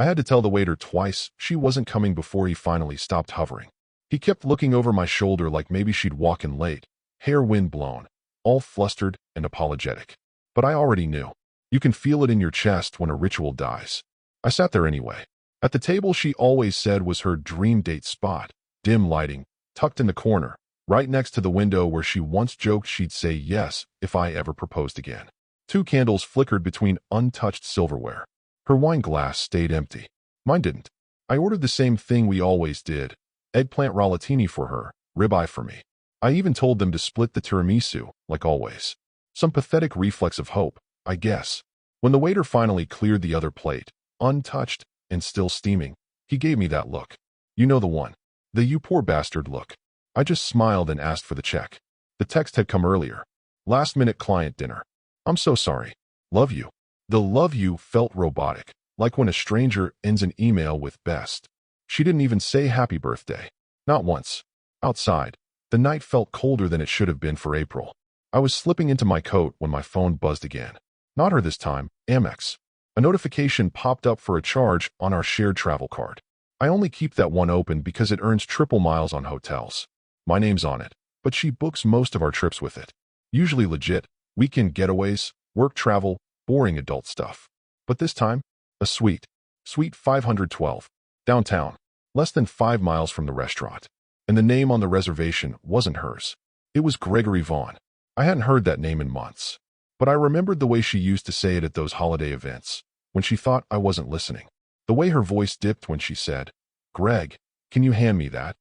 I had to tell the waiter twice she wasn't coming before he finally stopped hovering. He kept looking over my shoulder like maybe she'd walk in late, hair wind blown, all flustered and apologetic. But I already knew. You can feel it in your chest when a ritual dies. I sat there anyway. At the table she always said was her dream date spot, dim lighting, tucked in the corner, right next to the window where she once joked she'd say yes if I ever proposed again. 2 candles flickered between untouched silverware. Her wine glass stayed empty. Mine didn't. I ordered the same thing we always did, eggplant rollatini for her, ribeye for me. I even told them to split the tiramisu, like always. Some pathetic reflex of hope, I guess. When the waiter finally cleared the other plate, untouched and still steaming, he gave me that look. You know the one. The "you poor bastard" look. I just smiled and asked for the check. The text had come earlier. Last-minute client dinner. I'm so sorry. Love you. The "love you" felt robotic, like when a stranger ends an email with "best." She didn't even say happy birthday. Not once. Outside, the night felt colder than it should have been for April. I was slipping into my coat when my phone buzzed again. Not her this time, Amex. A notification popped up for a charge on our shared travel card. I only keep that one open because it earns triple miles on hotels. My name's on it, but she books most of our trips with it. Usually legit, weekend getaways, work travel, boring adult stuff. But this time, a suite. Suite 512. Downtown. Less than 5 miles from the restaurant. And the name on the reservation wasn't hers. It was Gregory Vaughn. I hadn't heard that name in months. But I remembered the way she used to say it at those holiday events, when she thought I wasn't listening. The way her voice dipped when she said, "Greg, can you hand me that?"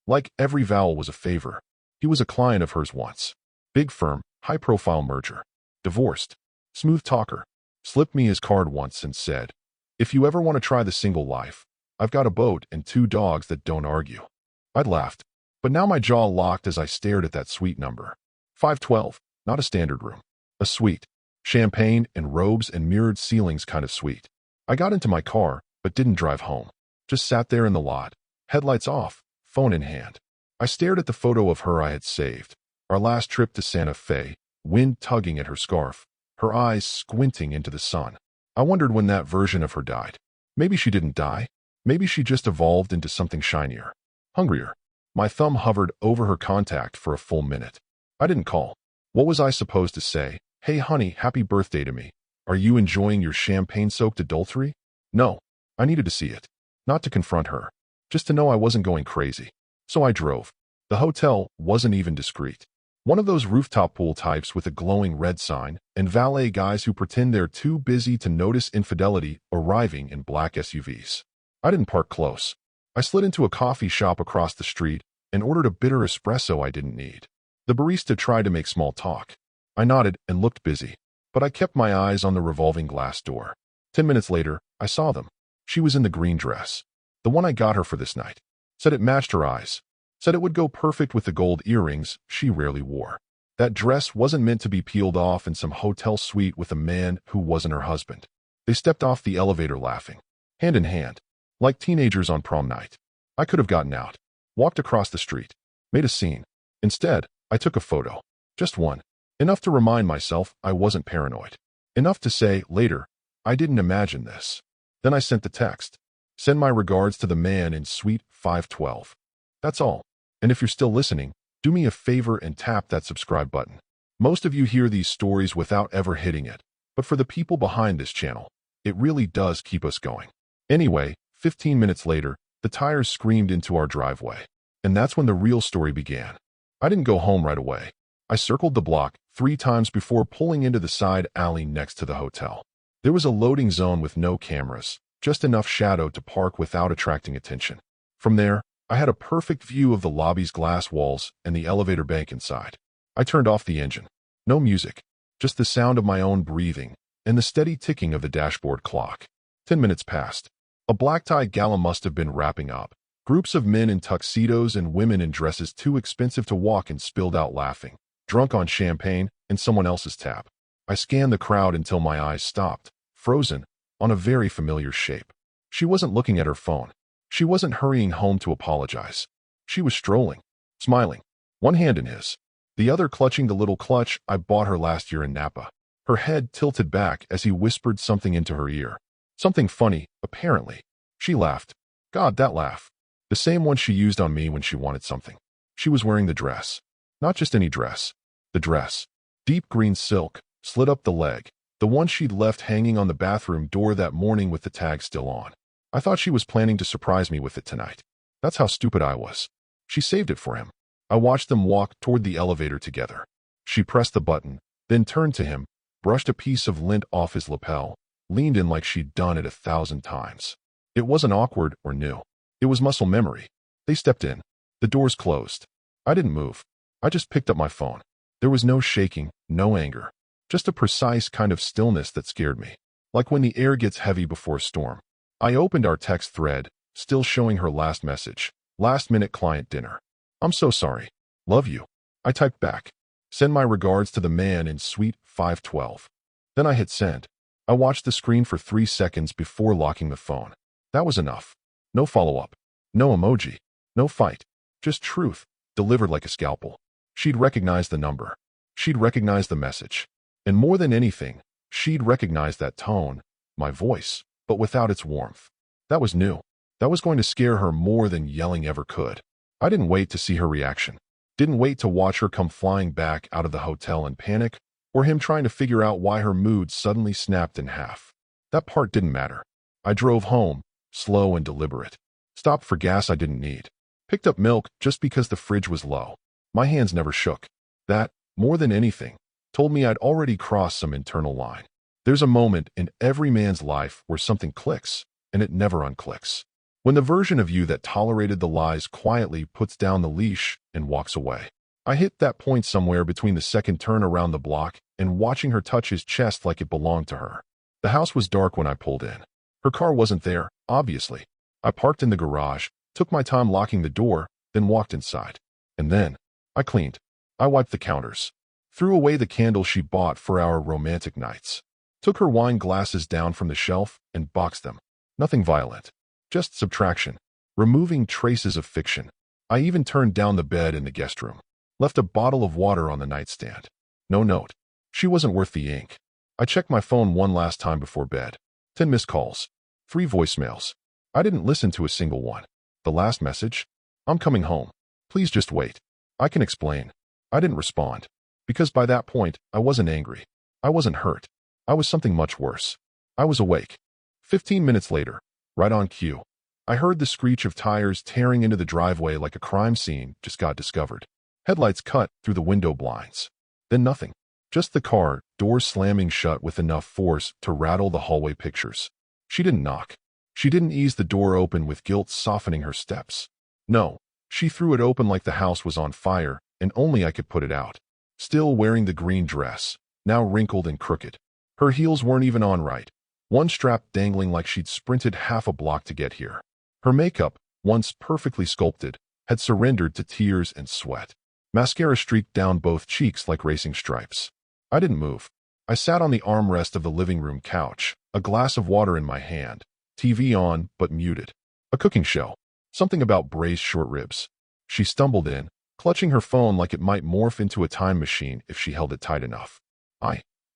Like every vowel was a favor. He was a client of hers once. Big firm, high-profile merger. Divorced. Smooth talker. Slipped me his card once and said, "If you ever want to try the single life, I've got a boat and 2 dogs that don't argue." I'd laughed, but now my jaw locked as I stared at that suite number. 512, not a standard room. A suite. Champagne and robes and mirrored ceilings kind of suite. I got into my car, but didn't drive home. Just sat there in the lot, headlights off, phone in hand. I stared at the photo of her I had saved. Our last trip to Santa Fe, wind tugging at her scarf, her eyes squinting into the sun. I wondered when that version of her died. Maybe she didn't die. Maybe she just evolved into something shinier. Hungrier. My thumb hovered over her contact for a full minute. I didn't call. What was I supposed to say? "Hey honey, happy birthday to me. Are you enjoying your champagne-soaked adultery?" No. I needed to see it. Not to confront her. Just to know I wasn't going crazy. So I drove. The hotel wasn't even discreet. One of those rooftop pool types with a glowing red sign, and valet guys who pretend they're too busy to notice infidelity arriving in black SUVs. I didn't park close. I slid into a coffee shop across the street and ordered a bitter espresso I didn't need. The barista tried to make small talk. I nodded and looked busy, but I kept my eyes on the revolving glass door. 10 minutes later, I saw them. She was in the green dress. The one I got her for this night. Said it matched her eyes. Said it would go perfect with the gold earrings she rarely wore. That dress wasn't meant to be peeled off in some hotel suite with a man who wasn't her husband. They stepped off the elevator laughing, hand in hand, like teenagers on prom night. I could have gotten out, walked across the street, made a scene. Instead, I took a photo. Just one. Enough to remind myself I wasn't paranoid. Enough to say, later, I didn't imagine this. Then I sent the text. Send my regards to the man in suite 512. That's all. And if you're still listening, do me a favor and tap that subscribe button. Most of you hear these stories without ever hitting it, but for the people behind this channel, it really does keep us going. Anyway, 15 minutes later, the tires screamed into our driveway. And that's when the real story began. I didn't go home right away. I circled the block 3 times before pulling into the side alley next to the hotel. There was a loading zone with no cameras, just enough shadow to park without attracting attention. From there, I had a perfect view of the lobby's glass walls and the elevator bank inside. I turned off the engine. No music, just the sound of my own breathing and the steady ticking of the dashboard clock. 10 minutes passed. A black-tie gala must have been wrapping up. Groups of men in tuxedos and women in dresses too expensive to walk in spilled out laughing, drunk on champagne and someone else's tap. I scanned the crowd until my eyes stopped, frozen, on a very familiar shape. She wasn't looking at her phone. She wasn't hurrying home to apologize. She was strolling, smiling, one hand in his, the other clutching the little clutch I bought her last year in Napa. Her head tilted back as he whispered something into her ear. Something funny, apparently. She laughed. God, that laugh. The same one she used on me when she wanted something. She was wearing the dress. Not just any dress. The dress. Deep green silk, slit up the leg. The one she'd left hanging on the bathroom door that morning with the tag still on. I thought she was planning to surprise me with it tonight. That's how stupid I was. She saved it for him. I watched them walk toward the elevator together. She pressed the button, then turned to him, brushed a piece of lint off his lapel, leaned in like she'd done it 1,000 times. It wasn't awkward or new. It was muscle memory. They stepped in. The doors closed. I didn't move. I just picked up my phone. There was no shaking, no anger. Just a precise kind of stillness that scared me. Like when the air gets heavy before a storm. I opened our text thread, still showing her last message. Last-minute client dinner. I'm so sorry. Love you. I typed back. Send my regards to the man in suite 512. Then I hit send. I watched the screen for 3 seconds before locking the phone. That was enough. No follow-up. No emoji. No fight. Just truth, delivered like a scalpel. She'd recognized the number. She'd recognized the message. And more than anything, she'd recognized that tone, my voice, but without its warmth. That was new. That was going to scare her more than yelling ever could. I didn't wait to see her reaction. Didn't wait to watch her come flying back out of the hotel in panic, or him trying to figure out why her mood suddenly snapped in half. That part didn't matter. I drove home, slow and deliberate. Stopped for gas I didn't need. Picked up milk just because the fridge was low. My hands never shook. That, more than anything, told me I'd already crossed some internal line. There's a moment in every man's life where something clicks, and it never unclicks. When the version of you that tolerated the lies quietly puts down the leash and walks away. I hit that point somewhere between the second turn around the block and watching her touch his chest like it belonged to her. The house was dark when I pulled in. Her car wasn't there, obviously. I parked in the garage, took my time locking the door, then walked inside. And then, I cleaned. I wiped the counters. Threw away the candle she bought for our romantic nights. Took her wine glasses down from the shelf and boxed them. Nothing violent. Just subtraction. Removing traces of fiction. I even turned down the bed in the guest room. Left a bottle of water on the nightstand. No note. She wasn't worth the ink. I checked my phone one last time before bed. 10 missed calls. 3 voicemails. I didn't listen to a single one. The last message? I'm coming home. Please just wait. I can explain. I didn't respond. Because by that point, I wasn't angry. I wasn't hurt. I was something much worse. I was awake. 15 minutes later, right on cue, I heard the screech of tires tearing into the driveway like a crime scene just got discovered. Headlights cut through the window blinds. Then nothing. Just the car, doors slamming shut with enough force to rattle the hallway pictures. She didn't knock. She didn't ease the door open with guilt softening her steps. No, she threw it open like the house was on fire, and only I could put it out. Still wearing the green dress, now wrinkled and crooked. Her heels weren't even on right. One strap dangling like she'd sprinted half a block to get here. Her makeup, once perfectly sculpted, had surrendered to tears and sweat. Mascara streaked down both cheeks like racing stripes. I didn't move. I sat on the armrest of the living room couch, a glass of water in my hand, TV on but muted. A cooking show. Something about braised short ribs. She stumbled in, clutching her phone like it might morph into a time machine if she held it tight enough.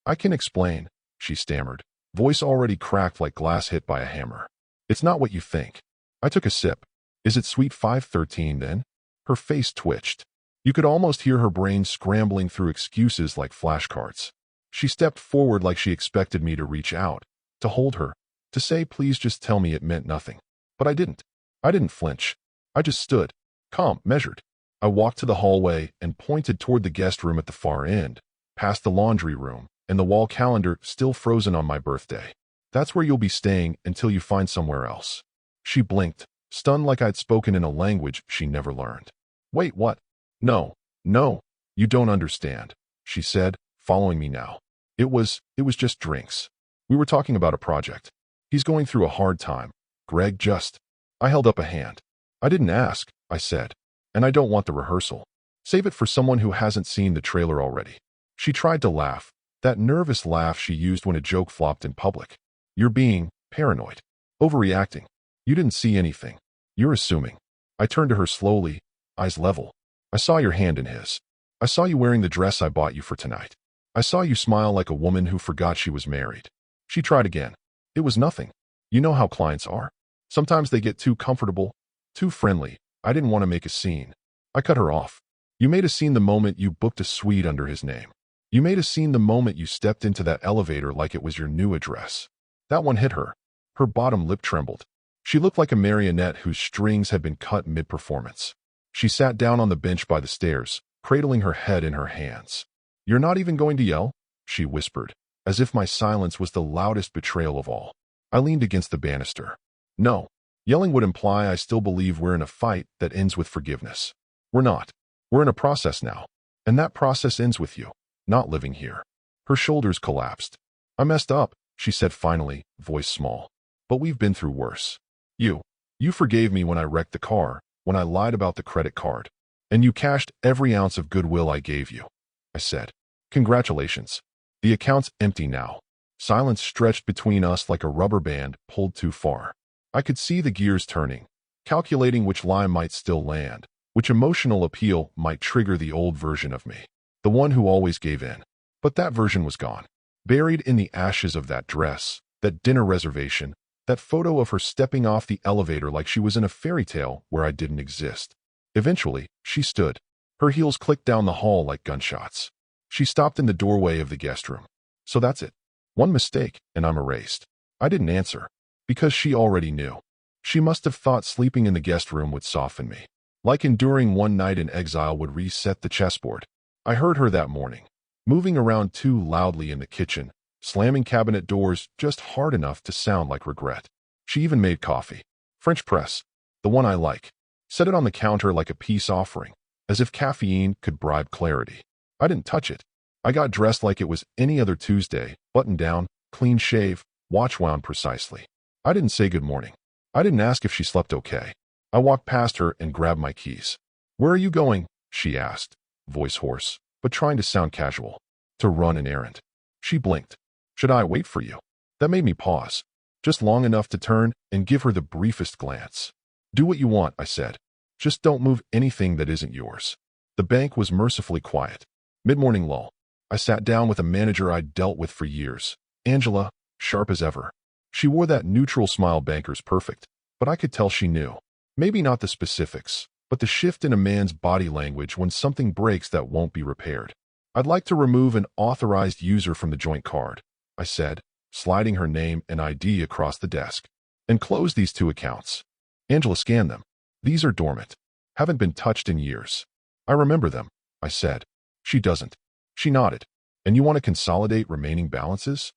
I can explain, she stammered, voice already cracked like glass hit by a hammer. It's not what you think. I took a sip. Is it suite 513 then? Her face twitched. You could almost hear her brain scrambling through excuses like flashcards. She stepped forward like she expected me to reach out, to hold her, to say please just tell me it meant nothing. But I didn't. I didn't flinch. I just stood, calm, measured. I walked to the hallway and pointed toward the guest room at the far end, past the laundry room, and the wall calendar still frozen on my birthday. That's where you'll be staying until you find somewhere else. She blinked, stunned like I'd spoken in a language she never learned. Wait, what? No, you don't understand, she said, following me now. It was just drinks. We were talking about a project. He's going through a hard time. Greg just... I held up a hand. I didn't ask, I said. And I don't want the rehearsal. Save it for someone who hasn't seen the trailer already. She tried to laugh, that nervous laugh she used when a joke flopped in public. You're being paranoid. Overreacting. You didn't see anything. You're assuming. I turned to her slowly, eyes level. I saw your hand in his. I saw you wearing the dress I bought you for tonight. I saw you smile like a woman who forgot she was married. She tried again. It was nothing. You know how clients are. Sometimes they get too comfortable, too friendly. I didn't want to make a scene. I cut her off. You made a scene the moment you booked a suite under his name. You made a scene the moment you stepped into that elevator like it was your new address. That one hit her. Her bottom lip trembled. She looked like a marionette whose strings had been cut mid-performance. She sat down on the bench by the stairs, cradling her head in her hands. "You're not even going to yell?" she whispered, as if my silence was the loudest betrayal of all. I leaned against the banister. "No. Yelling would imply I still believe we're in a fight that ends with forgiveness. We're not. We're in a process now. And that process ends with you not living here." Her shoulders collapsed. "I messed up," she said finally, voice small. "But we've been through worse. You forgave me when I wrecked the car, when I lied about the credit card. And you cashed every ounce of goodwill I gave you," I said. "Congratulations. The account's empty now." Silence stretched between us like a rubber band pulled too far. I could see the gears turning, calculating which lie might still land, which emotional appeal might trigger the old version of me, the one who always gave in. But that version was gone, buried in the ashes of that dress, that dinner reservation, that photo of her stepping off the elevator like she was in a fairy tale where I didn't exist. Eventually, she stood. Her heels clicked down the hall like gunshots. She stopped in the doorway of the guest room. "So that's it. One mistake, and I'm erased." I didn't answer, because she already knew. She must have thought sleeping in the guest room would soften me, like enduring one night in exile would reset the chessboard. I heard her that morning, moving around too loudly in the kitchen, slamming cabinet doors just hard enough to sound like regret. She even made coffee. French press, the one I like. Set it on the counter like a peace offering, as if caffeine could bribe clarity. I didn't touch it. I got dressed like it was any other Tuesday, button down, clean shave, watch wound precisely. I didn't say good morning. I didn't ask if she slept okay. I walked past her and grabbed my keys. "Where are you going?" she asked, voice hoarse, but trying to sound casual. "To run an errand." She blinked. "Should I wait for you?" That made me pause, just long enough to turn and give her the briefest glance. "Do what you want," I said. "Just don't move anything that isn't yours." The bank was mercifully quiet. Mid-morning lull. I sat down with a manager I'd dealt with for years. Angela, sharp as ever. She wore that neutral smile banker's perfect, but I could tell she knew. Maybe not the specifics, but the shift in a man's body language when something breaks that won't be repaired. "I'd like to remove an authorized user from the joint card," I said, sliding her name and ID across the desk. "And close these two accounts." Angela scanned them. "These are dormant. Haven't been touched in years." "I remember them," I said. "She doesn't." She nodded. "And you want to consolidate remaining balances?"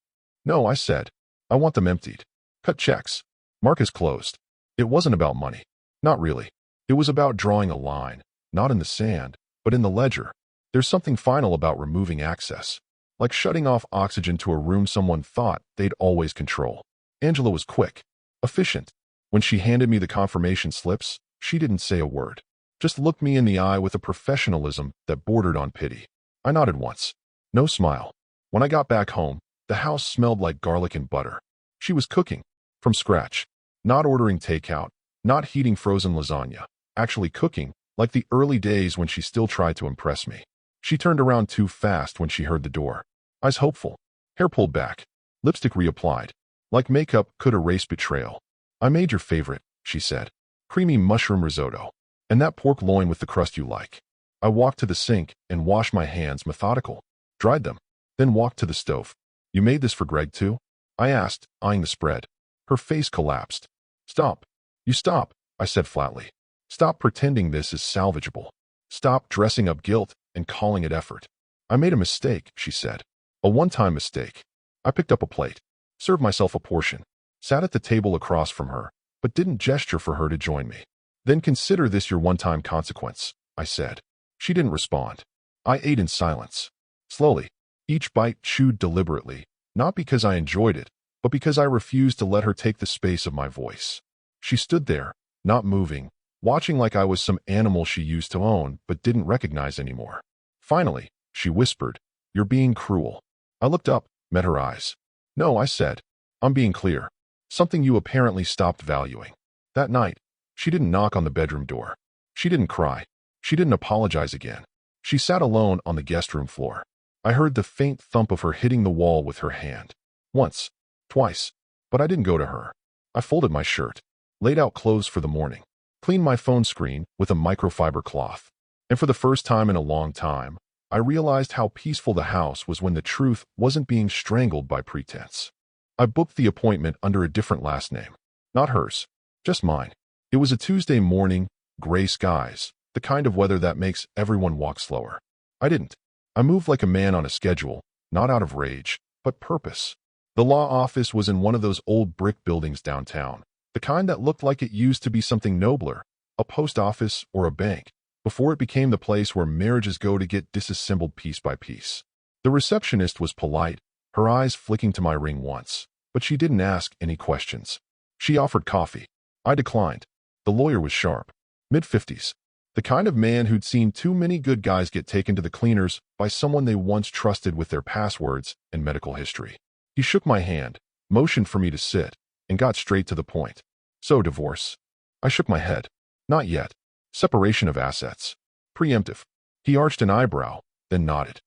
"No," I said. "I want them emptied. Cut checks. Mark is closed." It wasn't about money. Not really. It was about drawing a line, not in the sand, but in the ledger. There's something final about removing access, like shutting off oxygen to a room someone thought they'd always control. Angela was quick, efficient. When she handed me the confirmation slips, she didn't say a word, just looked me in the eye with a professionalism that bordered on pity. I nodded once. No smile. When I got back home, the house smelled like garlic and butter. She was cooking, from scratch, not ordering takeout, not heating frozen lasagna, actually cooking, like the early days when she still tried to impress me. She turned around too fast when she heard the door. Eyes hopeful, hair pulled back, lipstick reapplied, like makeup could erase betrayal. "I made your favorite," she said. "Creamy mushroom risotto. And that pork loin with the crust you like." I walked to the sink and washed my hands, methodical. Dried them, then walked to the stove. "You made this for Greg too?" I asked, eyeing the spread. Her face collapsed. "Stop. You stop," I said flatly. "Stop pretending this is salvageable. Stop dressing up guilt and calling it effort." "I made a mistake," she said. "A one-time mistake." I picked up a plate, served myself a portion, sat at the table across from her, but didn't gesture for her to join me. "Then consider this your one-time consequence," I said. She didn't respond. I ate in silence. Slowly, each bite chewed deliberately, not because I enjoyed it, but because I refused to let her take the space of my voice. She stood there, not moving, watching like I was some animal she used to own but didn't recognize anymore. Finally, she whispered, "You're being cruel." I looked up, met her eyes. "No," I said. "I'm being clear. Something you apparently stopped valuing." That night, she didn't knock on the bedroom door. She didn't cry. She didn't apologize again. She sat alone on the guest room floor. I heard the faint thump of her hitting the wall with her hand. Once, twice, but I didn't go to her. I folded my shirt. laid out clothes for the morning, cleaned my phone screen with a microfiber cloth. And for the first time in a long time, I realized how peaceful the house was when the truth wasn't being strangled by pretense. I booked the appointment under a different last name. Not hers, just mine. It was a Tuesday morning, gray skies, the kind of weather that makes everyone walk slower. I didn't. I moved like a man on a schedule, not out of rage, but purpose. The law office was in one of those old brick buildings downtown, the kind that looked like it used to be something nobler, a post office or a bank, before it became the place where marriages go to get disassembled piece by piece. The receptionist was polite, her eyes flicking to my ring once, but she didn't ask any questions. She offered coffee. I declined. The lawyer was sharp, mid-50s, the kind of man who'd seen too many good guys get taken to the cleaners by someone they once trusted with their passwords and medical history. He shook my hand, motioned for me to sit, and got straight to the point. So, divorce? I shook my head. Not yet. Separation of assets. Preemptive. He arched an eyebrow, then nodded.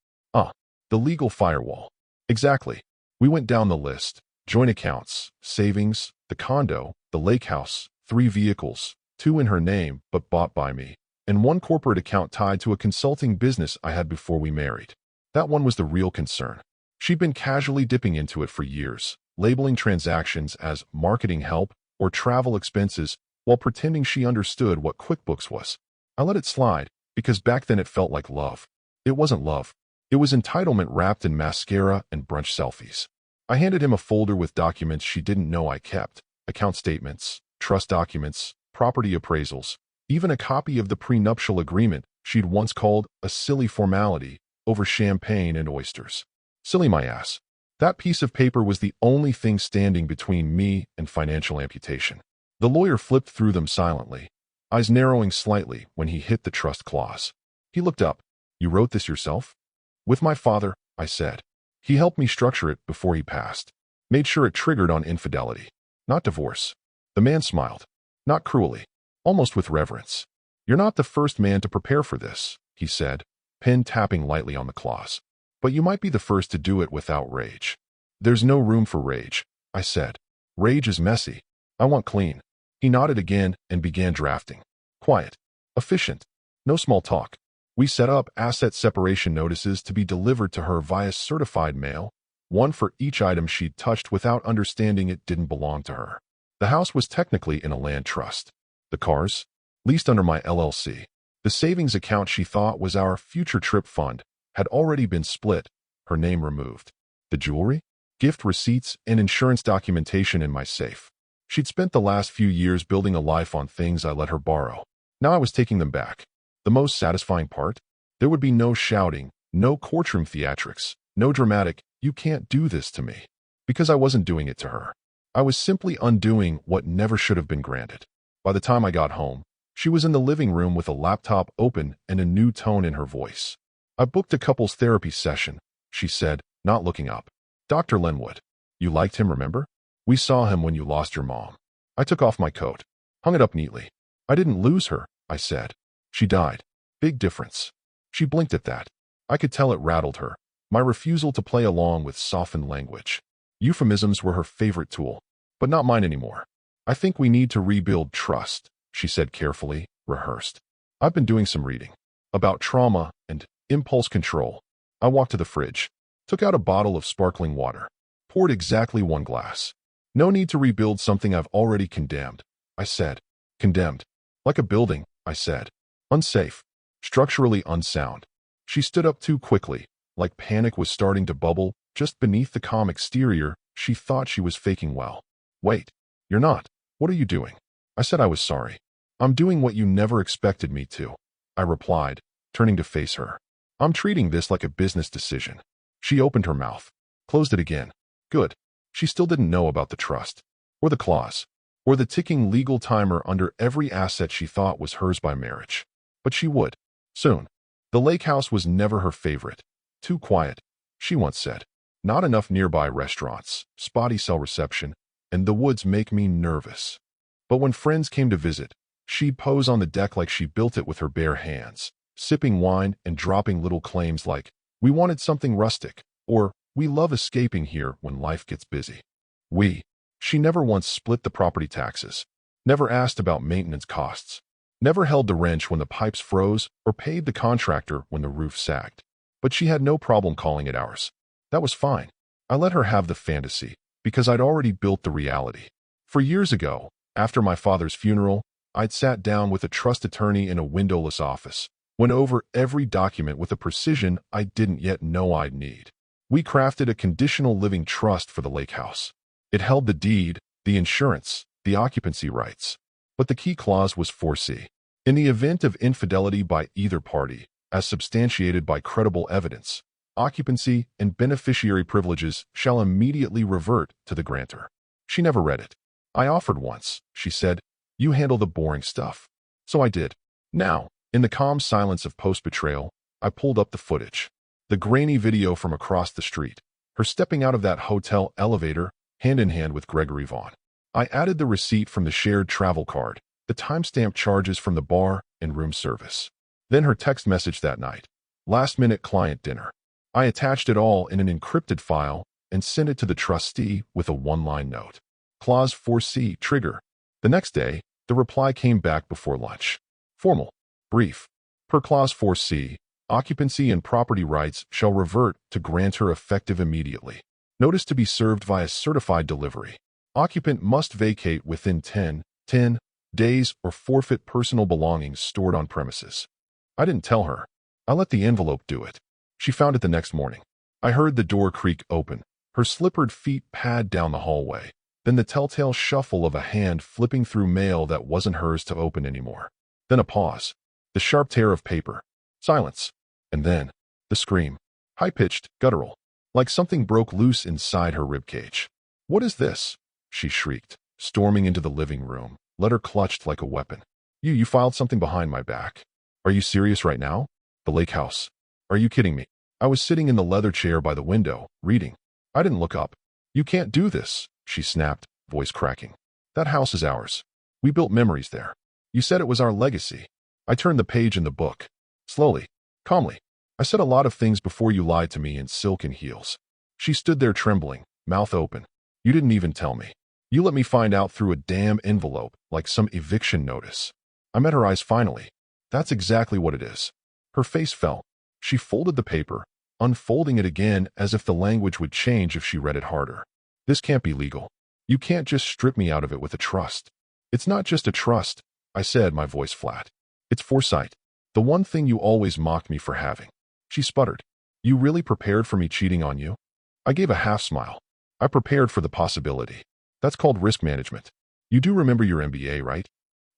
The legal firewall. Exactly. We went down the list. Joint accounts, savings, the condo, the lakehouse, 3 vehicles, 2 in her name but bought by me, and 1 corporate account tied to a consulting business I had before we married. That one was the real concern. She'd been casually dipping into it for years, labeling transactions as marketing help or travel expenses while pretending she understood what QuickBooks was. I let it slide because back then it felt like love. It wasn't love. It was entitlement wrapped in mascara and brunch selfies. I handed him a folder with documents she didn't know I kept, account statements, trust documents, property appraisals, even a copy of the prenuptial agreement she'd once called a silly formality over champagne and oysters. Silly my ass. That piece of paper was the only thing standing between me and financial amputation. The lawyer flipped through them silently, eyes narrowing slightly when he hit the trust clause. He looked up. You wrote this yourself? With my father, I said. He helped me structure it before he passed. Made sure it triggered on infidelity, not divorce. The man smiled. Not cruelly, almost with reverence. You're not the first man to prepare for this, he said, pen tapping lightly on the clause. But you might be the first to do it without rage. There's no room for rage, I said. Rage is messy. I want clean. He nodded again and began drafting. Quiet. Efficient. No small talk. We set up asset separation notices to be delivered to her via certified mail, 1 for each item she'd touched without understanding it didn't belong to her. The house was technically in a land trust. The cars? Leased under my LLC. The savings account she thought was our future trip fund had already been split, her name removed. The jewelry? Gift receipts and insurance documentation in my safe. She'd spent the last few years building a life on things I let her borrow. Now I was taking them back. The most satisfying part? There would be no shouting, no courtroom theatrics, no dramatic, you can't do this to me. Because I wasn't doing it to her. I was simply undoing what never should have been granted. By the time I got home, she was in the living room with a laptop open and a new tone in her voice. I booked a couples therapy session, she said, not looking up. Dr. Linwood. You liked him, remember? We saw him when you lost your mom. I took off my coat, hung it up neatly. I didn't lose her, I said. She died. Big difference. She blinked at that. I could tell it rattled her. My refusal to play along with softened language. Euphemisms were her favorite tool, but not mine anymore. I think we need to rebuild trust, she said carefully, rehearsed. I've been doing some reading about trauma and impulse control. I walked to the fridge, took out a bottle of sparkling water, poured exactly 1 glass. No need to rebuild something I've already condemned, I said. Condemned. Like a building, I said. Unsafe. Structurally unsound. She stood up too quickly, like panic was starting to bubble just beneath the calm exterior she thought she was faking well. Wait. You're not. What are you doing? I said I was sorry. I'm doing what you never expected me to, I replied, turning to face her. I'm treating this like a business decision. She opened her mouth, closed it again. Good. She still didn't know about the trust, or the clause, or the ticking legal timer under every asset she thought was hers by marriage. But she would. Soon. The lakehouse was never her favorite. Too quiet, she once said. Not enough nearby restaurants, spotty cell reception, and the woods make me nervous. But when friends came to visit, she'd pose on the deck like she built it with her bare hands, sipping wine and dropping little claims like, we wanted something rustic, or we love escaping here when life gets busy. She never once split the property taxes. Never asked about maintenance costs. Never held the wrench when the pipes froze or paid the contractor when the roof sagged. But she had no problem calling it ours. That was fine. I let her have the fantasy because I'd already built the reality. For years ago, after my father's funeral, I'd sat down with a trust attorney in a windowless office, went over every document with a precision I didn't yet know I'd need. We crafted a conditional living trust for the lakehouse. It held the deed, the insurance, the occupancy rights. But the key clause was 4C. In the event of infidelity by either party, as substantiated by credible evidence, occupancy and beneficiary privileges shall immediately revert to the grantor. She never read it. I offered once. She said, "You handle the boring stuff." So I did. Now, in the calm silence of post-betrayal, I pulled up the footage. The grainy video from across the street. Her stepping out of that hotel elevator, hand in hand with Gregory Vaughn. I added the receipt from the shared travel card, the timestamp charges from the bar and room service. Then her text message that night. Last-minute client dinner. I attached it all in an encrypted file and sent it to the trustee with a one-line note. Clause 4C, trigger. The next day, the reply came back before lunch. Formal. Brief. Per Clause 4C, occupancy and property rights shall revert to grantor effective immediately. Notice to be served via certified delivery. Occupant must vacate within 10 days or forfeit personal belongings stored on premises. I didn't tell her. I let the envelope do it. She found it the next morning. I heard the door creak open, her slippered feet pad down the hallway, then the telltale shuffle of a hand flipping through mail that wasn't hers to open anymore. Then a pause, the sharp tear of paper, silence, and then the scream, high-pitched, guttural, like something broke loose inside her ribcage. "What is this?" she shrieked, storming into the living room, letter clutched like a weapon. You filed something behind my back. Are you serious right now? The lakehouse. Are you kidding me?" I was sitting in the leather chair by the window, reading. I didn't look up. "You can't do this," she snapped, voice cracking. "That house is ours. We built memories there. You said it was our legacy." I turned the page in the book. Slowly, calmly. "I said a lot of things before you lied to me in silken heels." She stood there trembling, mouth open. "You didn't even tell me. You let me find out through a damn envelope, like some eviction notice." I met her eyes finally. "That's exactly what it is." Her face fell. She folded the paper, unfolding it again as if the language would change if she read it harder. "This can't be legal. You can't just strip me out of it with a trust." "It's not just a trust," I said, my voice flat. "It's foresight. The one thing you always mocked me for having." She sputtered. "You really prepared for me cheating on you?" I gave a half smile. "I prepared for the possibility. That's called risk management. You do remember your MBA, right?"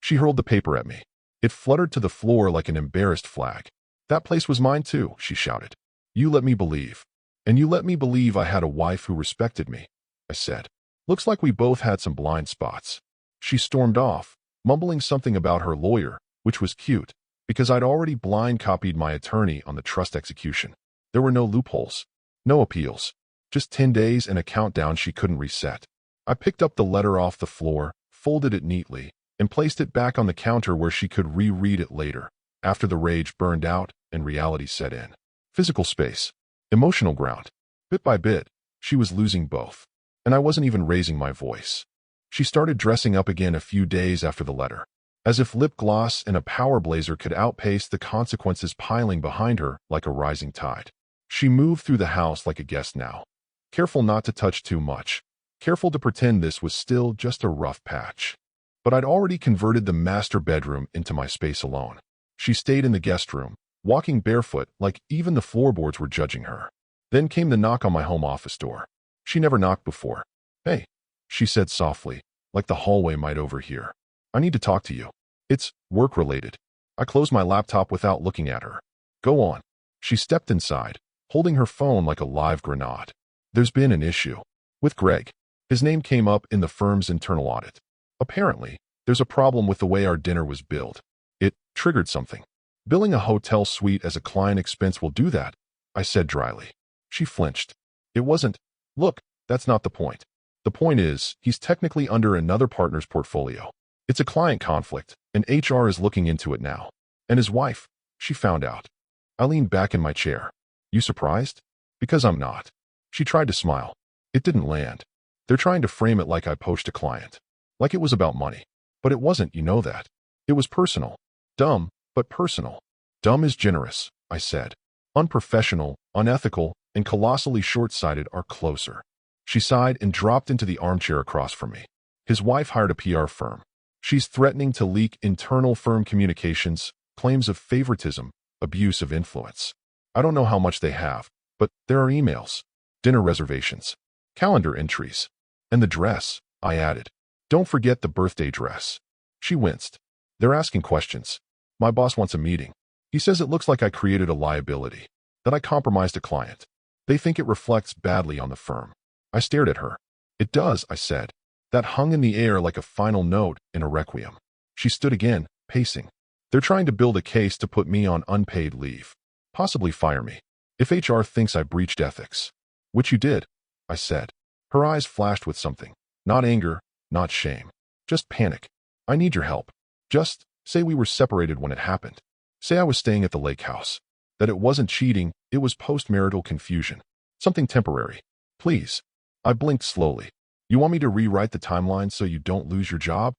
She hurled the paper at me. It fluttered to the floor like an embarrassed flag. "That place was mine too," she shouted. "You let me believe. And you let me believe I had a wife who respected me," I said. "Looks like we both had some blind spots." She stormed off, mumbling something about her lawyer, which was cute, because I'd already blind copied my attorney on the trust execution. There were no loopholes, no appeals, just 10 days and a countdown she couldn't reset. I picked up the letter off the floor, folded it neatly, and placed it back on the counter where she could reread it later, after the rage burned out and reality set in. Physical space, emotional ground. Bit by bit, she was losing both. And I wasn't even raising my voice. She started dressing up again a few days after the letter, as if lip gloss and a power blazer could outpace the consequences piling behind her like a rising tide. She moved through the house like a guest now, careful not to touch too much, careful to pretend this was still just a rough patch. But I'd already converted the master bedroom into my space alone. She stayed in the guest room, walking barefoot like even the floorboards were judging her. Then came the knock on my home office door. She never knocked before. "Hey," she said softly, like the hallway might overhear. "I need to talk to you. It's work-related." I closed my laptop without looking at her. "Go on." She stepped inside, holding her phone like a live grenade. "There's been an issue with Greg." His name came up in the firm's internal audit. "Apparently, there's a problem with the way our dinner was billed. It triggered something." "Billing a hotel suite as a client expense will do that," I said dryly. She flinched. "It wasn't. Look, that's not the point. The point is, he's technically under another partner's portfolio. It's a client conflict, and HR is looking into it now. And his wife, she found out." I leaned back in my chair. "You surprised?" "Because I'm not." She tried to smile. It didn't land. "They're trying to frame it like I poached a client. Like it was about money. But it wasn't, you know that. It was personal. Dumb, but personal. Dumb is generous, I said. Unprofessional, unethical, and colossally short-sighted are closer. She sighed and dropped into the armchair across from me. His wife hired a PR firm. She's threatening to leak internal firm communications, claims of favoritism, abuse of influence. I don't know how much they have, but there are emails, dinner reservations, calendar entries, and the dress, I added. Don't forget the birthday dress. She winced. They're asking questions. My boss wants a meeting. He says it looks like I created a liability, that I compromised a client. They think it reflects badly on the firm. I stared at her. It does, I said. That hung in the air like a final note in a requiem. She stood again, pacing. They're trying to build a case to put me on unpaid leave. Possibly fire me. If HR thinks I breached ethics. Which you did, I said. Her eyes flashed with something. Not anger, not shame. Just panic. I need your help. Just say we were separated when it happened. Say I was staying at the lakehouse. That it wasn't cheating, it was post-marital confusion. Something temporary. Please. I blinked slowly. You want me to rewrite the timeline so you don't lose your job?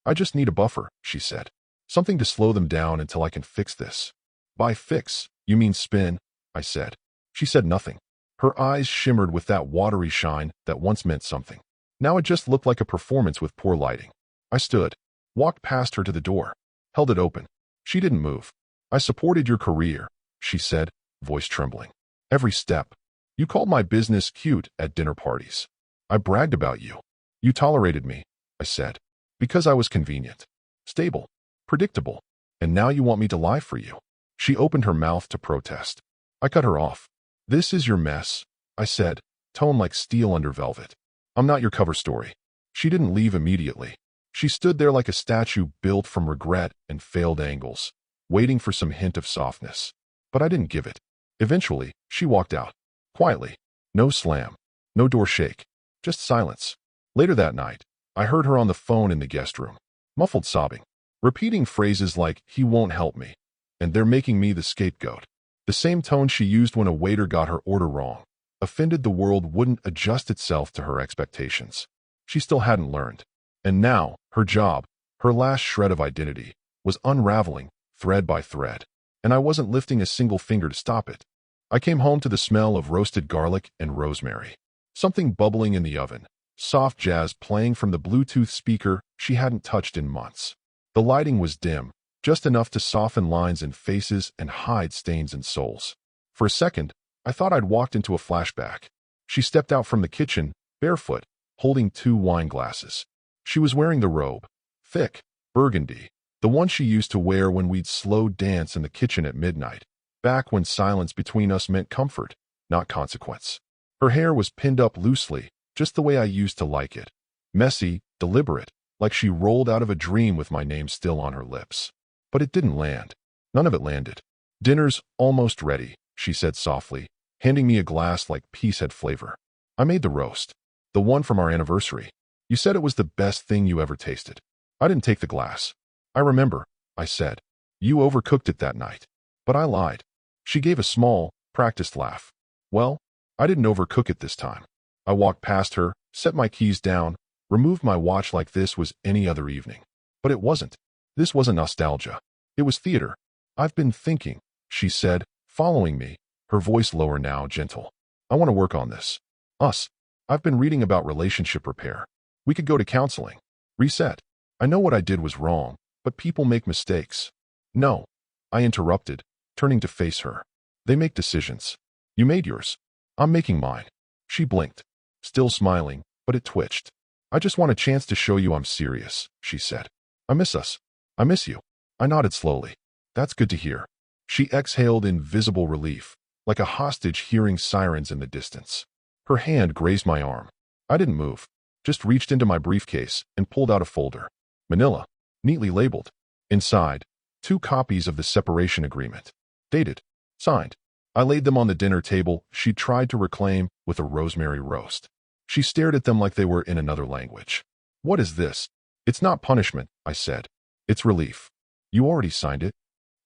I just need a buffer, she said. Something to slow them down until I can fix this. By fix, you mean spin, I said. She said nothing. Her eyes shimmered with that watery shine that once meant something. Now it just looked like a performance with poor lighting. I stood, walked past her to the door, held it open. She didn't move. I supported your career, she said, voice trembling. Every step. You called my business cute at dinner parties. I bragged about you. You tolerated me, I said, because I was convenient, stable, predictable, and now you want me to lie for you. She opened her mouth to protest. I cut her off. This is your mess, I said, tone like steel under velvet. I'm not your cover story. She didn't leave immediately. She stood there like a statue built from regret and failed angles, waiting for some hint of softness. But I didn't give it. Eventually, she walked out. Quietly. No slam. No door shake. Just silence. Later that night, I heard her on the phone in the guest room, muffled sobbing, repeating phrases like, he won't help me, and they're making me the scapegoat. The same tone she used when a waiter got her order wrong, offended the world wouldn't adjust itself to her expectations. She still hadn't learned. And now, her job, her last shred of identity, was unraveling, thread by thread. And I wasn't lifting a single finger to stop it. I came home to the smell of roasted garlic and rosemary. Something bubbling in the oven, soft jazz playing from the Bluetooth speaker she hadn't touched in months. The lighting was dim, just enough to soften lines in faces and hide stains in souls. For a second, I thought I'd walked into a flashback. She stepped out from the kitchen, barefoot, holding 2 wine glasses. She was wearing the robe, thick, burgundy, the one she used to wear when we'd slow dance in the kitchen at midnight, back when silence between us meant comfort, not consequence. Her hair was pinned up loosely, just the way I used to like it. Messy, deliberate, like she rolled out of a dream with my name still on her lips. But it didn't land. None of it landed. Dinner's almost ready, she said softly, handing me a glass like peace had flavor. I made the roast. The one from our anniversary. You said it was the best thing you ever tasted. I didn't take the glass. I remember, I said. You overcooked it that night. But I lied. She gave a small, practiced laugh. Well, I didn't overcook it this time. I walked past her, set my keys down, removed my watch like this was any other evening. But it wasn't. This wasn't nostalgia. It was theater. I've been thinking, she said, following me, her voice lower now, gentle. I want to work on this. Us. I've been reading about relationship repair. We could go to counseling. Reset. I know what I did was wrong, but people make mistakes. No. I interrupted, turning to face her. They make decisions. You made yours. I'm making mine. She blinked, still smiling, but it twitched. I just want a chance to show you I'm serious, she said. I miss us. I miss you. I nodded slowly. That's good to hear. She exhaled in visible relief, like a hostage hearing sirens in the distance. Her hand grazed my arm. I didn't move, just reached into my briefcase and pulled out a folder. Manila, neatly labeled. Inside, 2 copies of the separation agreement. Dated. Signed. I laid them on the dinner table she tried to reclaim with a rosemary roast. She stared at them like they were in another language. What is this? It's not punishment, I said. It's relief. You already signed it.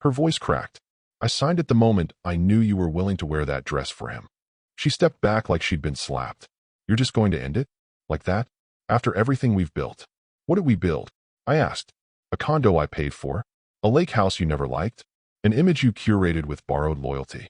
Her voice cracked. I signed it the moment I knew you were willing to wear that dress for him. She stepped back like she'd been slapped. You're just going to end it? Like that? After everything we've built? What did we build? I asked. A condo I paid for? A lake house you never liked? An image you curated with borrowed loyalty?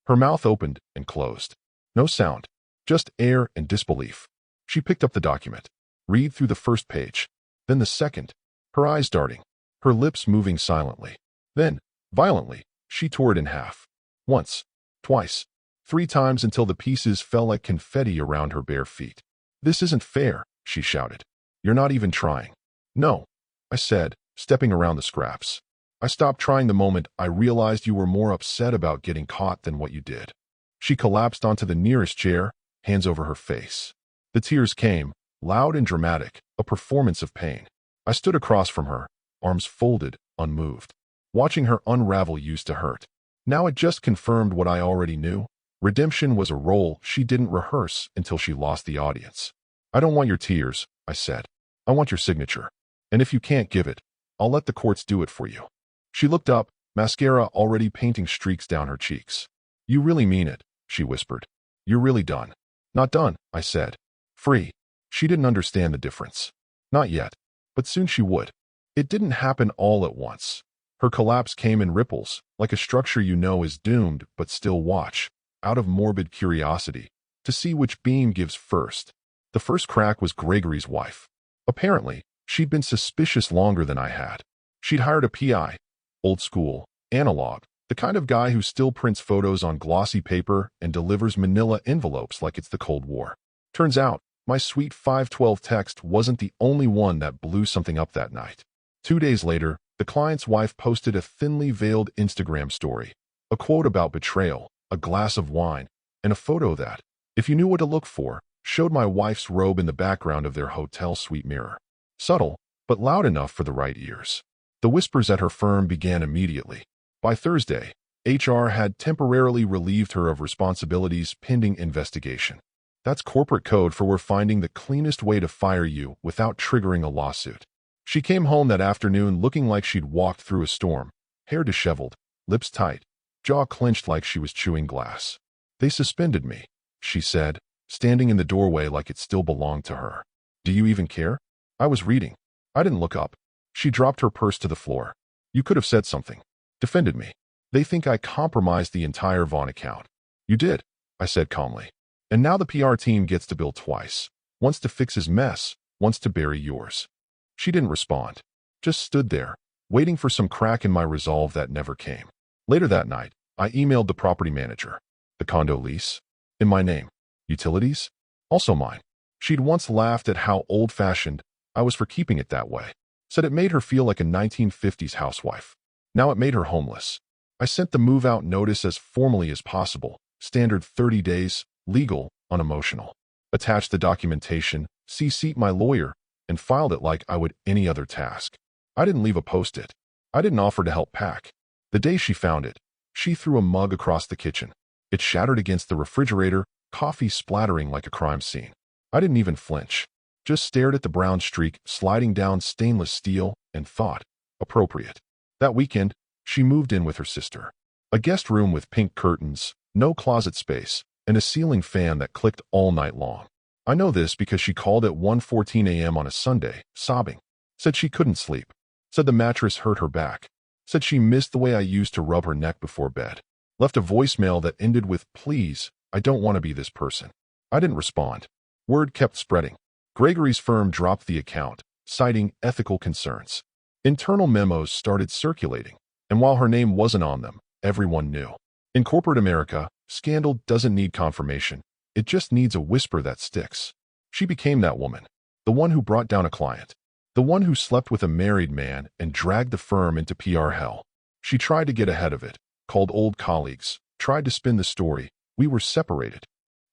Her mouth opened and closed. No sound, just air and disbelief. She picked up the document, read through the first page, then the second, her eyes darting, her lips moving silently. Then, violently, she tore it in half. Once, twice, 3 times until the pieces fell like confetti around her bare feet. "This isn't fair," she shouted. "You're not even trying." "No," I said, stepping around the scraps. "I stopped trying the moment I realized you were more upset about getting caught than what you did." She collapsed onto the nearest chair, hands over her face. The tears came, loud and dramatic, a performance of pain. I stood across from her, arms folded, unmoved. Watching her unravel used to hurt. Now it just confirmed what I already knew. Redemption was a role she didn't rehearse until she lost the audience. "I don't want your tears," I said. "I want your signature. And if you can't give it, I'll let the courts do it for you." She looked up, mascara already painting streaks down her cheeks. "You really mean it," she whispered. "You're really done." "Not done," I said. "Free." She didn't understand the difference. Not yet, but soon she would. It didn't happen all at once. Her collapse came in ripples, like a structure you know is doomed but still watch, out of morbid curiosity, to see which beam gives first. The first crack was Gregory's wife. Apparently, she'd been suspicious longer than I had. She'd hired a PI, old school, analog, the kind of guy who still prints photos on glossy paper and delivers manila envelopes like it's the Cold War. Turns out, my sweet 512 text wasn't the only one that blew something up that night. 2 days later, the client's wife posted a thinly veiled Instagram story, a quote about betrayal, a glass of wine, and a photo that, if you knew what to look for, showed my wife's robe in the background of their hotel suite mirror. Subtle, but loud enough for the right ears. The whispers at her firm began immediately. By Thursday, HR had temporarily relieved her of responsibilities pending investigation. That's corporate code for we're finding the cleanest way to fire you without triggering a lawsuit. She came home that afternoon looking like she'd walked through a storm, hair disheveled, lips tight, jaw clenched like she was chewing glass. "They suspended me," she said, standing in the doorway like it still belonged to her. "Do you even care?" I was reading. I didn't look up. She dropped her purse to the floor. "You could have said something. Defended me. They think I compromised the entire Vaughn account." "You did," I said calmly. "And now the PR team gets to bill twice. Once to fix his mess, once to bury yours." She didn't respond. Just stood there, waiting for some crack in my resolve that never came. Later that night, I emailed the property manager. "The condo lease? In my name. Utilities? Also mine." She'd once laughed at how old-fashioned I was for keeping it that way. Said it made her feel like a 1950s housewife. Now it made her homeless. I sent the move-out notice as formally as possible. Standard 30 days, legal, unemotional. Attached the documentation, CC'd my lawyer, and filed it like I would any other task. I didn't leave a post-it. I didn't offer to help pack. The day she found it, she threw a mug across the kitchen. It shattered against the refrigerator, coffee splattering like a crime scene. I didn't even flinch. Just stared at the brown streak sliding down stainless steel and thought, appropriate. That weekend, she moved in with her sister. A guest room with pink curtains, no closet space, and a ceiling fan that clicked all night long. I know this because she called at 1:14 a.m. on a Sunday, sobbing. Said she couldn't sleep. Said the mattress hurt her back. Said she missed the way I used to rub her neck before bed. Left a voicemail that ended with, "Please, I don't want to be this person." I didn't respond. Word kept spreading. Gregory's firm dropped the account, citing ethical concerns. Internal memos started circulating, and while her name wasn't on them, everyone knew. In corporate America, scandal doesn't need confirmation. It just needs a whisper that sticks. She became that woman. The one who brought down a client. The one who slept with a married man and dragged the firm into PR hell. She tried to get ahead of it, called old colleagues, tried to spin the story. We were separated.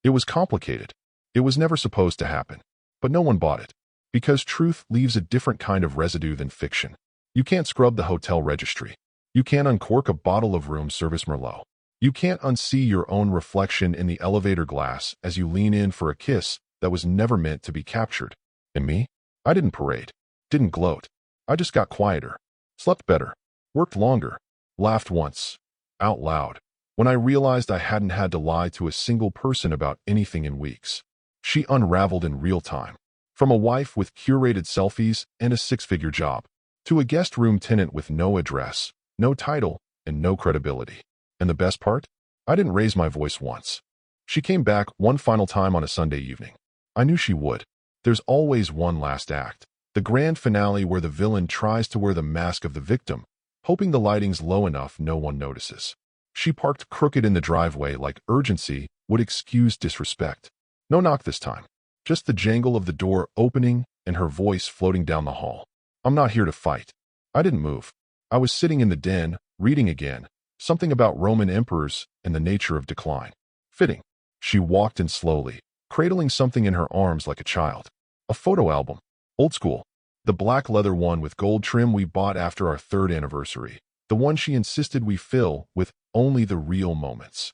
It was complicated. It was never supposed to happen. But no one bought it. Because truth leaves a different kind of residue than fiction. You can't scrub the hotel registry. You can't uncork a bottle of room service Merlot. You can't unsee your own reflection in the elevator glass as you lean in for a kiss that was never meant to be captured. And me? I didn't parade. Didn't gloat. I just got quieter. Slept better. Worked longer. Laughed once. Out loud. When I realized I hadn't had to lie to a single person about anything in weeks. She unraveled in real time. From a wife with curated selfies and a six-figure job, to a guest room tenant with no address, no title, and no credibility. And the best part? I didn't raise my voice once. She came back one final time on a Sunday evening. I knew she would. There's always one last act. The grand finale where the villain tries to wear the mask of the victim, hoping the lighting's low enough no one notices. She parked crooked in the driveway like urgency would excuse disrespect. No knock this time. Just the jangle of the door opening and her voice floating down the hall. I'm not here to fight. I didn't move. I was sitting in the den, reading again, something about Roman emperors and the nature of decline. Fitting. She walked in slowly, cradling something in her arms like a child. A photo album. Old school. The black leather one with gold trim we bought after our 3rd anniversary. The one she insisted we fill with only the real moments.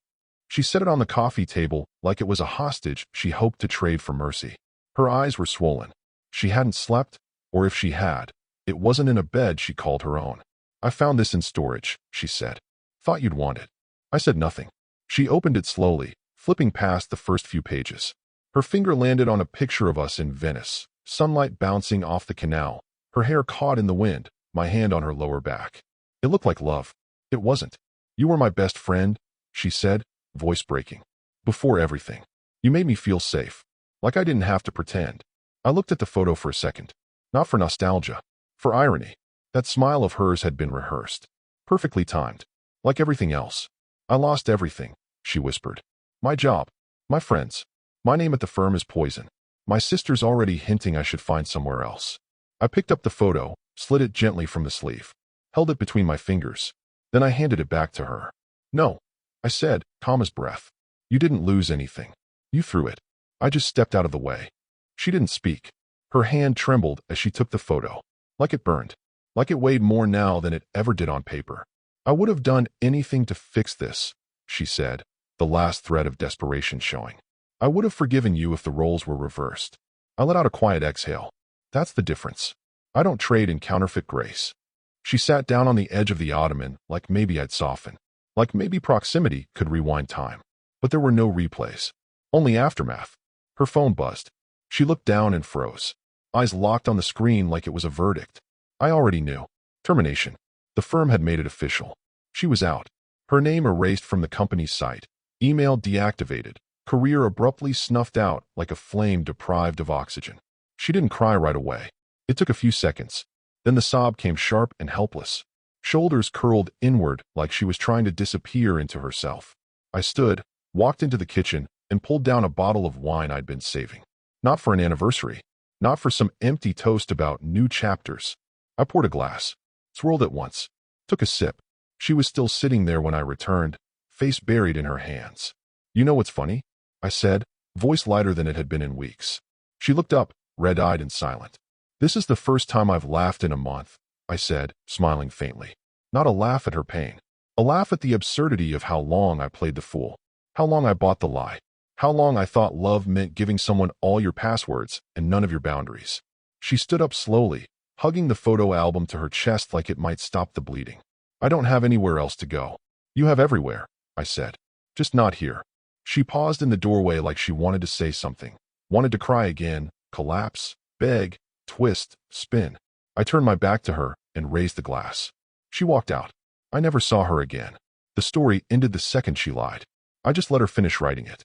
She set it on the coffee table like it was a hostage she hoped to trade for mercy. Her eyes were swollen. She hadn't slept, or if she had, it wasn't in a bed she called her own. I found this in storage, she said. Thought you'd want it. I said nothing. She opened it slowly, flipping past the first few pages. Her finger landed on a picture of us in Venice, sunlight bouncing off the canal, her hair caught in the wind, my hand on her lower back. It looked like love. It wasn't. You were my best friend, she said, voice breaking. Before everything. You made me feel safe. Like I didn't have to pretend. I looked at the photo for a second. Not for nostalgia. For irony. That smile of hers had been rehearsed. Perfectly timed. Like everything else. I lost everything, she whispered. My job. My friends. My name at the firm is poison. My sister's already hinting I should find somewhere else. I picked up the photo, slid it gently from the sleeve. Held it between my fingers. Then I handed it back to her. No, I said, calm as breath. You didn't lose anything. You threw it. I just stepped out of the way. She didn't speak. Her hand trembled as she took the photo. Like it burned. Like it weighed more now than it ever did on paper. I would have done anything to fix this, she said, the last thread of desperation showing. I would have forgiven you if the roles were reversed. I let out a quiet exhale. That's the difference. I don't trade in counterfeit grace. She sat down on the edge of the ottoman like maybe I'd soften. Like maybe proximity could rewind time. But there were no replays. Only aftermath. Her phone buzzed. She looked down and froze. Eyes locked on the screen like it was a verdict. I already knew. Termination. The firm had made it official. She was out. Her name erased from the company's site. Email deactivated. Career abruptly snuffed out like a flame deprived of oxygen. She didn't cry right away. It took a few seconds. Then the sob came sharp and helpless. Shoulders curled inward like she was trying to disappear into herself. I stood, walked into the kitchen, and pulled down a bottle of wine I'd been saving. Not for an anniversary. Not for some empty toast about new chapters. I poured a glass. Swirled it once. Took a sip. She was still sitting there when I returned, face buried in her hands. You know what's funny? I said, voice lighter than it had been in weeks. She looked up, red-eyed and silent. This is the first time I've laughed in a month, I said, smiling faintly. Not a laugh at her pain. A laugh at the absurdity of how long I played the fool. How long I bought the lie. How long I thought love meant giving someone all your passwords and none of your boundaries. She stood up slowly, hugging the photo album to her chest like it might stop the bleeding. I don't have anywhere else to go. You have everywhere, I said. Just not here. She paused in the doorway like she wanted to say something. Wanted to cry again, collapse, beg, twist, spin. I turned my back to her and raised the glass. She walked out. I never saw her again. The story ended the second she lied. I just let her finish writing it.